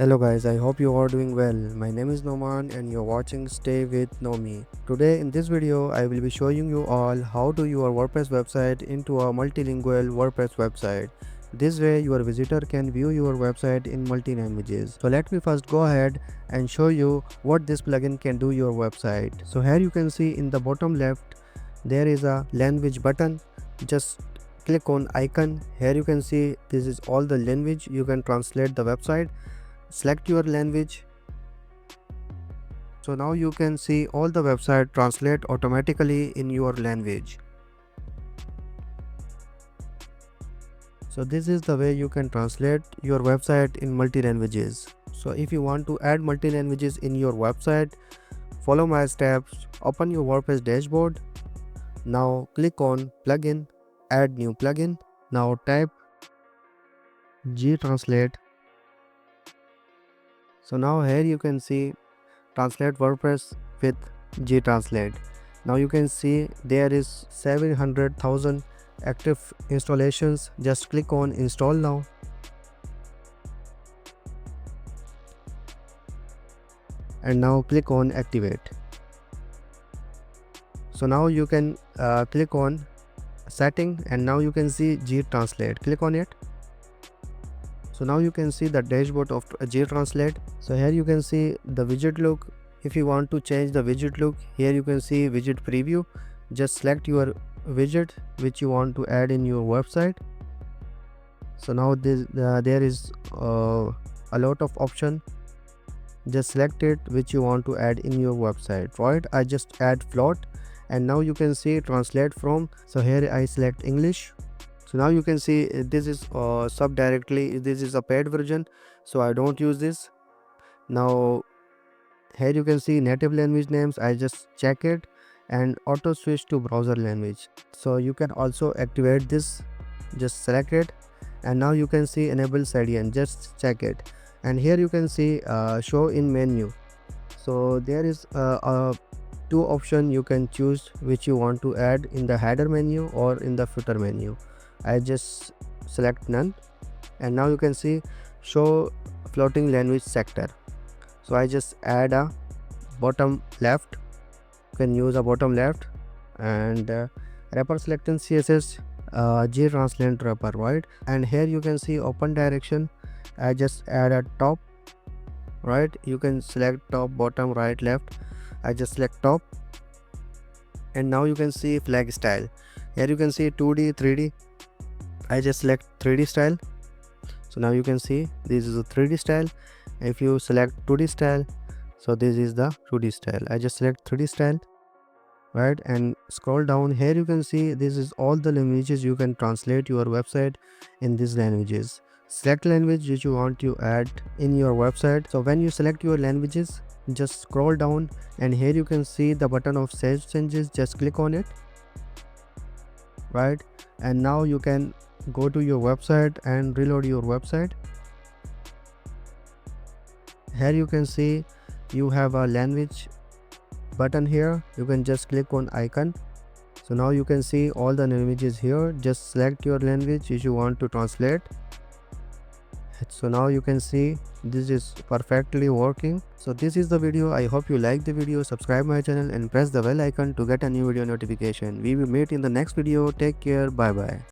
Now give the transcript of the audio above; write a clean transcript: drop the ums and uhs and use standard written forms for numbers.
Hello guys, I hope you are doing well. My name is Noman and you're watching Stay with Nomi. Today in this video, I will be showing you all how to your WordPress website into a multilingual WordPress website. This way your visitor can view your website in multi languages. So let me first go ahead and show you what this plugin can do your website. So here you can see in the bottom left there is a language button. Just click on icon. Here you can see this is all the language you can translate the website. Select your language. So now you can see all the website translate automatically in your language. So this is the way you can translate your website in multi languages. So if you want to add multi languages in your website, follow my steps. Open your WordPress dashboard. Now click on plugin, add new plugin. Now type gtranslate. So now here you can see translate WordPress with gtranslate. Now you can see there is 700,000 active installations. Just click on install now. And now click on activate. So now you can click on setting and now you can see gtranslate. Click on it. So now you can see the dashboard of gtranslate. So here you can see the widget look. If you want to change the widget look, here you can see widget preview. Just select your widget which you want to add in your website. So now there is a lot of option. Just select it which you want to add in your website, right? I just add float and now you can see translate from. So here I select English. So now you can see this is sub directly. This is a paid version, so I don't use this. Now here you can see native language names. I just check it and auto switch to browser language. So you can also activate this. Just select it and now you can see enable CDN. Just check it and here you can see show in menu. So there is two option you can choose which you want to add in the header menu or in the footer menu. I just select none and now you can see show floating language sector. So I just add a bottom left. You can use a bottom left and wrapper selection CSS gtranslate wrapper, right? And here you can see open direction. I just add a top, right? You can select top, bottom, right, left. I just select top and now you can see flag style. Here you can see 2D, 3D. I just select 3D style. So now you can see this is a 3D style. If you select 2D style, so this is the 2D style. I just select 3D style, right? And scroll down. Here you can see this is all the languages you can translate your website in these languages. Select language which you want to add in your website. So when you select your languages, just scroll down and here you can see the button of save changes. Just click on it, right? And now you can go to your website and reload your website. Here you can see you have a language button here. You can just click on icon. So now you can see all the languages here. Just select your language which you want to translate. So now you can see this is perfectly working. So this is the video. I hope you like the video. Subscribe my channel and press the bell icon to get a new video notification. We will meet in the next video. Take care. Bye bye.